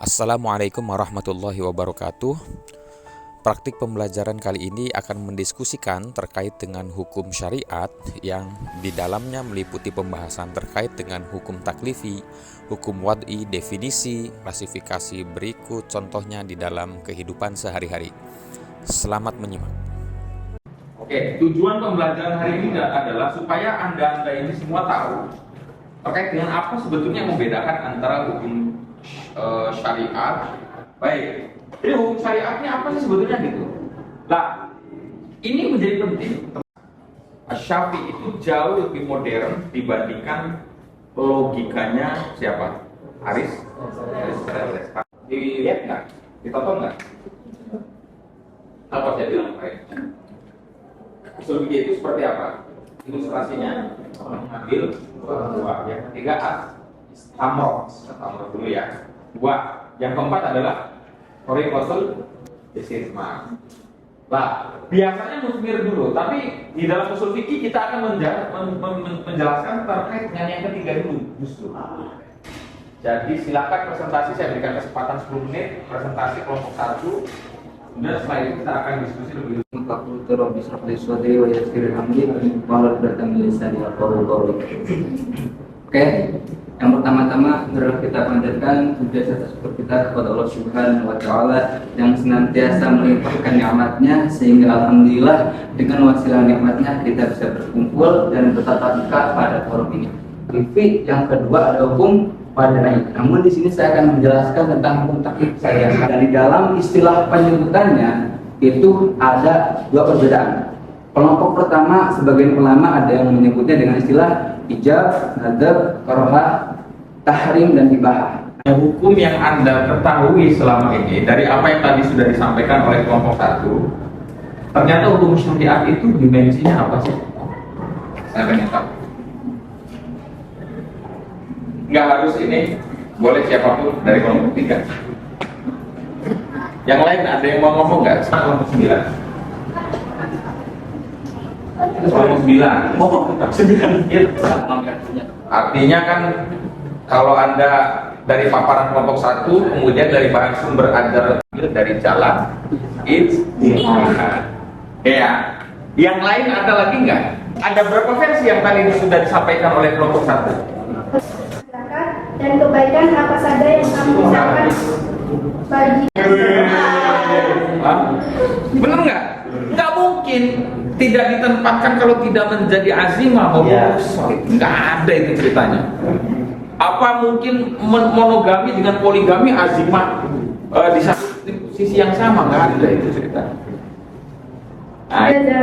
Assalamualaikum warahmatullahi wabarakatuh. Praktik pembelajaran kali ini akan mendiskusikan terkait dengan hukum syariat yang di dalamnya meliputi pembahasan terkait dengan hukum taklifi, hukum wad'i, definisi, klasifikasi berikut contohnya di dalam kehidupan sehari-hari. Selamat menyimak. Oke, tujuan pembelajaran hari ini adalah supaya Anda ini semua tahu terkait dengan apa sebetulnya yang membedakan antara hukum syariat. Baik, jadi hukum syariatnya apa sih sebetulnya gitu? Nah, ini menjadi penting. Syafi'i itu jauh lebih modern dibandingkan logikanya siapa? Aristoteles. Dilihat nggak? Ditonton nggak? Apa saya bilang baik? Usul itu seperti apa? Ilustrasinya mengambil buah. Yang ketiga amor dulu ya. Dua. Yang keempat adalah horizontal desisma. Nah, biasanya musmir dulu, tapi di dalam usul fikih kita akan menjelaskan terkait dengan yang ketiga dulu justru. Jadi silakan presentasi, saya berikan kesempatan 10 menit presentasi kelompok 1. Kemudian setelah itu kita akan diskusi lebih Oke, yang pertama-tama adalah kita panjatkan puja serta syukur kita kepada Allah Subhanahu wa Ta'ala yang senantiasa melimpahkan nikmatnya, sehingga alhamdulillah dengan wasilah nikmatnya kita bisa berkumpul dan bertatap muka pada forum ini. Yang kedua ada hukum pada naik. Namun di sini saya akan menjelaskan tentang hukum taklif saja. Dan di dalam istilah penyebutannya itu ada dua perbedaan. Kelompok pertama, sebagian ulama ada yang menyebutnya dengan istilah ijab, nadab, karaha, tahrim, dan ibahah. Hukum yang Anda ketahui selama ini dari apa yang tadi sudah disampaikan oleh kelompok 1, ternyata hukum syariat itu dimensinya apa sih? Saya pengen tahu. Nggak harus ini, boleh siapapun dari kelompok 3. Yang lain ada yang mau ngomong nggak? Kelompok 9. Kelompok 9. Artinya kan kalau Anda dari paparan kelompok 1, kemudian dari bahan sumber Anda dari jalan ya. Yang lain ada lagi nggak? Ada berapa versi yang tadi sudah disampaikan oleh kelompok 1? Dan kebaikan apa saja yang kamu misalkan bagi. Benar nggak? Nggak mungkin tidak ditempatkan kalau tidak menjadi azimah maupun nggak ada itu ceritanya. Apa mungkin monogami dengan poligami azimah di satu sisi yang sama? Nggak ada itu ceritanya. Ada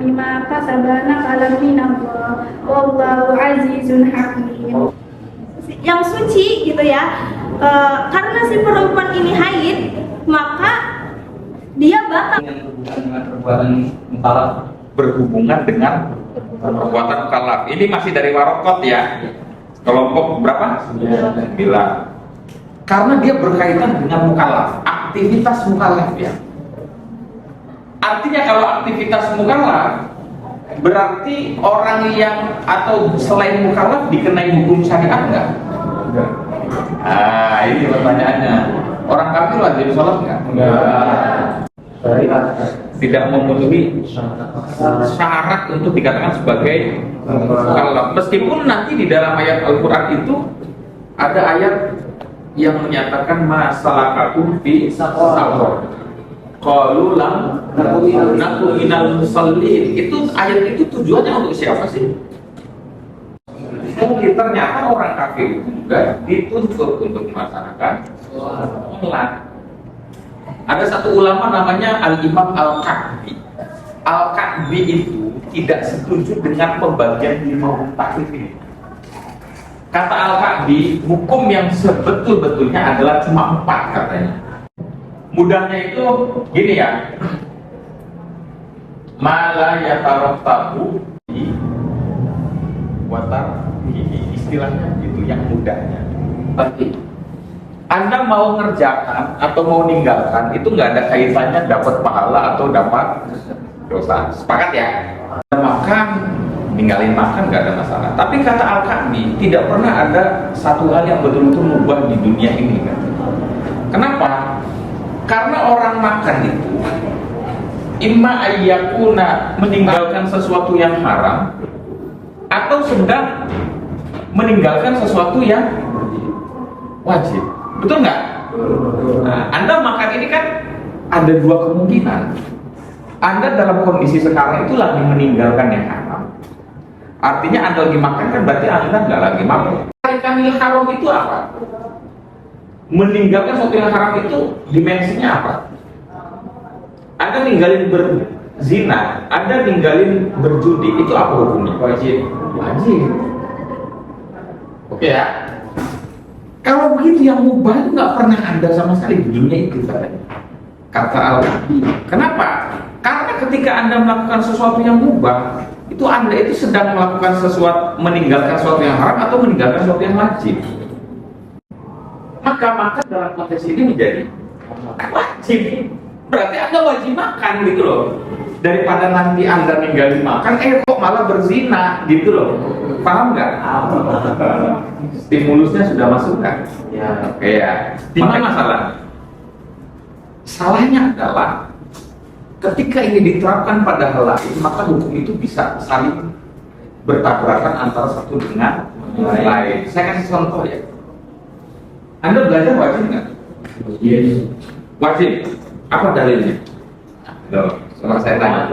bima kasabana kalam minallah wallahu azizun hakim. Yang suci gitu ya, karena si perempuan ini haid, maka dia batal Dengan perbuatan mukallaf, berhubungan dengan perbuatan mukallaf. Ini masih dari warokot ya. Kelompok berapa? 9. Karena dia berkaitan dengan mukallaf, aktivitas mukallaf ya. Artinya kalau aktivitas mukallaf berarti orang yang atau selain mukallaf dikenai hukum syariat enggak? Ah, ini pertanyaannya. Orang kafir wajib sholat enggak? Tidak memenuhi syarat untuk dikatakan sebagai mukallaf. Meskipun nanti di dalam ayat Al-Quran itu ada ayat yang menyatakan masalakakum fi saqar. Qalu lam naku minal musallin. Itu ayat itu tujuannya untuk siapa sih? Mungkin ternyata orang kafir juga dituntut untuk melaksanakan sholat. Ada satu ulama namanya Al-Imam Al-Ka'bi. Al-Ka'bi itu tidak setuju dengan pembagian 5 hukum taklif ini. Kata Al-Ka'bi, hukum yang sebetul-betulnya adalah cuma 4 katanya. Mudahnya itu gini ya, mala yatarattabu watar, istilahnya itu yang mudahnya. Tapi Anda mau ngerjakan atau mau ninggalkan itu nggak ada kaitannya dapat pahala atau dapat dosa. Sepakat ya? Makan, ninggalin makan nggak ada masalah. Tapi kata Al-Ka'bi tidak pernah ada satu hal yang betul-betul mubah di dunia ini kan. Kenapa? Karena orang makan itu imma ayyakuna meninggalkan sesuatu yang haram atau sedang meninggalkan sesuatu yang wajib. Betul nggak? Nah, Anda makan ini kan ada dua kemungkinan. Anda dalam kondisi sekarang itu lagi meninggalkan yang haram. Artinya Anda lagi makan kan berarti Anda nggak lagi makan. Tarikanil haram itu apa? Meninggalkan sesuatu yang haram itu dimensinya apa? Anda ninggalin berzina, Anda ninggalin berjudi, itu apa hukumnya? Wajib. Wajib. Oke ya. Kalau begitu yang mubah itu nggak pernah ada sama sekali di dunia itu katanya. Kata Al-Nabi. Kenapa? Karena ketika Anda melakukan sesuatu yang mubah, itu Anda itu sedang melakukan sesuatu, meninggalkan sesuatu yang haram atau meninggalkan sesuatu yang wajib. Maka makan dalam konteks ini menjadi wajib. Berarti Anda wajib makan gitu loh. Daripada nanti Anda ninggalin makan, kok malah berzina gitu loh. Paham nggak? Stimulusnya sudah masuk kan? Ya. Oke ya. Di mana masalah? Salahnya adalah ketika ini diterapkan pada hal lain, maka hukum itu bisa saling bertabrakan antara satu dengan lain. Saya kasih contoh ya. Anda belajar wajib nggak? Yes. Wajib. Apa dalilnya? Loh, setelah saya tanya.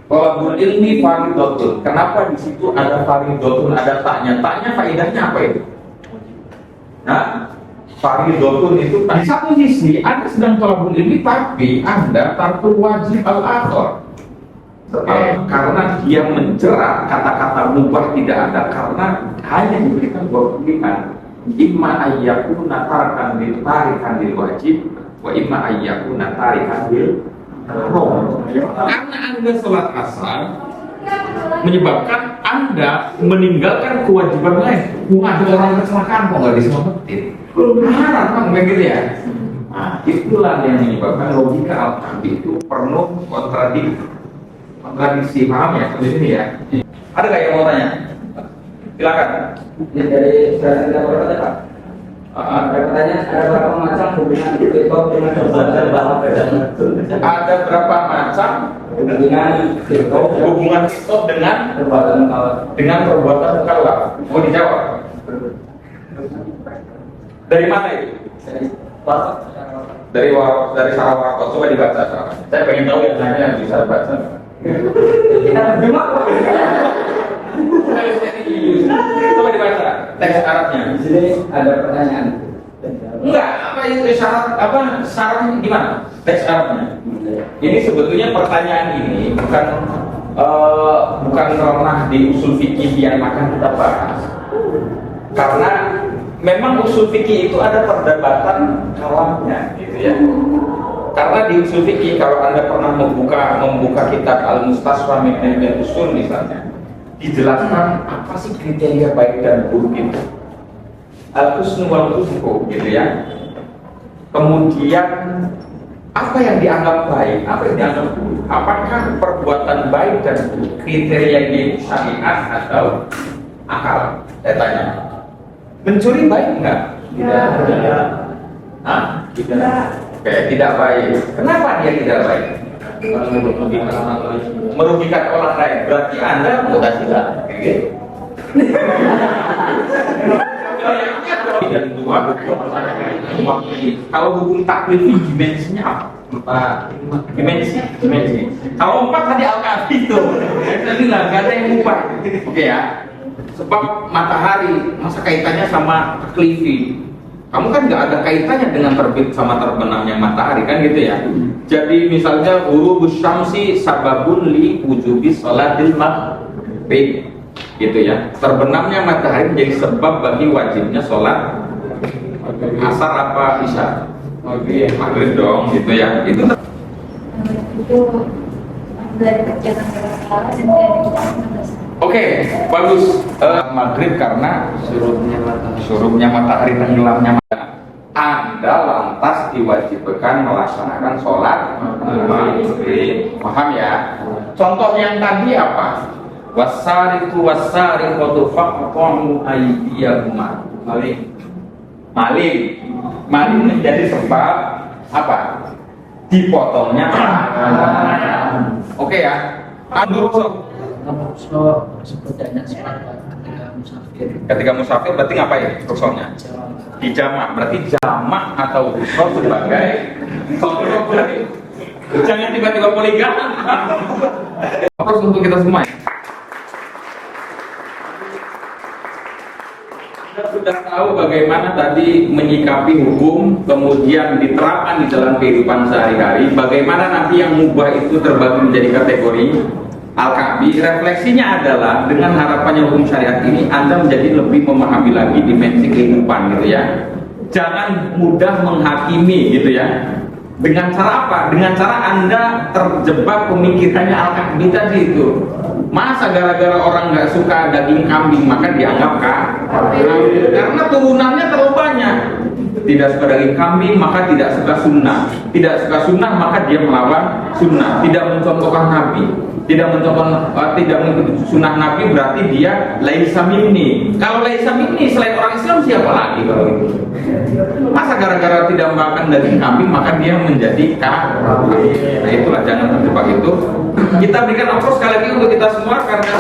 Thalabul ilmi fardhotun. Kenapa di situ ada fardhotun, ada taknya? Taknya faedahnya apa itu? Nah, fardhotun itu di satu sisi Anda sedang thalabul ilmi, tapi Anda tarkul wajib al-akhar. Karena dia menjerat kata-kata mubah tidak ada, karena hanya diberikan dua pilihan. Imma ayyakuna tarikan bil wajib, wa imma ayyakuna tarikan bil haram. Karena Anda sholat asar menyebabkan Anda meninggalkan kewajiban lain. Ada orang kecelakaan kok nggak diselamatin? Haram kan begitu ya? Nah, itulah yang menyebabkan logika Al-Nabi itu penuh kontradiksi. Paham ya? Seperti ini ya. Ada nggak yang mau tanya? Silakan. Dari saya bertanya Pak. Pertanyaan, ada berapa macam hubungan fitoh dengan perbuatan bapak? Ada berapa macam hubungan fitoh dengan perbuatan mukallaf? Mau dijawab? Dari mana itu? Dari Sarawak. Coba dibaca. Saya pengen tahu yang nanya yang bisa baca. Kita terjemah. Coba dibaca teks Arabnya. Di sini ada pertanyaan. Enggak, apa itu syaratnya gimana? Teks Arabnya. Ini sebetulnya pertanyaan ini bukan ranah di usul fikih yang akan kita bahas. Karena memang usul fikih itu ada perdebatan kalamnya gitu ya. Karena di usul fikih kalau Anda pernah membuka kitab Al-Mustasfa min Ilmil Usul misalnya, dijelaskan apa sih kriteria baik dan buruk itu. Al-husnu wal husnu gitu ya. Kemudian apa yang dianggap baik, apa yang dianggap buruk. Apakah perbuatan baik dan buruk kriterianya syariat atau akal? Saya tanya. Mencuri baik enggak? Tidak. Hah? Tidak. Oke, tidak baik. Kenapa dia tidak baik? Merugikan orang lain. Berarti Anda Mu'tazilah. Dan dua kalau hukum taklifi dimensinya apa? Dimensi. Kalau 4 tadi Al-Kafi itu. Tadi lah nggak ada yang mubah. Oke ya. Sebab matahari masa kaitannya sama taklifi. Kamu kan nggak ada kaitannya dengan terbit sama terbenamnya matahari kan gitu ya. Jadi misalnya ghurubus syamsi sababun li wujubi sholatil maghrib gitu ya. Terbenamnya matahari menjadi sebab bagi wajibnya sholat asar apa isya. Oke, maghrib dong gitu ya. Itu dari kegiatan berkala dan dari kita. Oke, bagus. Maghrib karena surupnya matahari, tenggelamnya matahari. Anda lantas diwajibkan melaksanakan sholat maghrib. Paham ya? Contoh yang tadi apa? Wasariqu wasariqatu faqta'u aydiyahuma. maling. Maling menjadi sebab apa? Dipotongnya tangan. Oke ya. Aduh, ketika musafir berarti ngapain? Rukhsahnya dijamak, berarti jamak atau rukhsah sebagai contoh dari. Jangan tiba-tiba poligami. Terus untuk kita semua ya. Kita sudah tahu bagaimana tadi menyikapi hukum, kemudian diterapkan di dalam kehidupan sehari-hari. Bagaimana nanti yang mubah itu terbagi menjadi kategori Al-Ka'bi. Refleksinya adalah dengan harapannya hukum syariat ini Anda menjadi lebih memahami lagi dimensi kehidupan gitu ya. Jangan mudah menghakimi gitu ya. Dengan cara apa? Dengan cara Anda terjebak pemikirannya Al-Ka'bi tadi itu. Masa gara-gara orang nggak suka daging kambing maka dianggap kafir? Karena turunannya terlalu banyak. Tidak suka daging kambing maka tidak suka sunnah. Tidak suka sunnah maka dia melawan sunnah. Tidak mencontohkan Nabi. Tidak mengikuti sunnah Nabi berarti dia laisa minni. Kalau laisa minni selain orang Islam siapa lagi kalau gitu? Masa gara-gara tidak makan daging kambing maka dia menjadi kafir? Nah itulah, jangan terjebak itu. Kita berikan aplaus sekali lagi untuk kita semua karena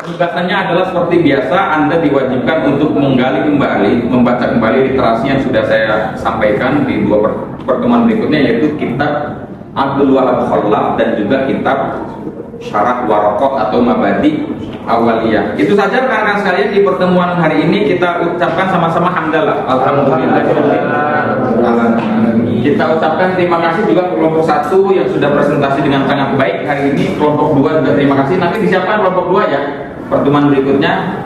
tugasannya adalah seperti biasa, Anda diwajibkan untuk menggali kembali, membaca kembali literasi yang sudah saya sampaikan di dua pertemuan berikutnya, yaitu kitab Abdul Wahab Khallaf dan juga kitab Syarah Waraqat atau Mabadi Awaliyah. Itu saja rekan-rekan sekalian, di pertemuan hari ini kita ucapkan sama-sama hamdalah. Alhamdulillah. Kita ucapkan terima kasih juga kelompok 1 yang sudah presentasi dengan sangat baik hari ini. Kelompok 2 juga terima kasih. Nanti disiapkan kelompok 2 ya pertemuan berikutnya.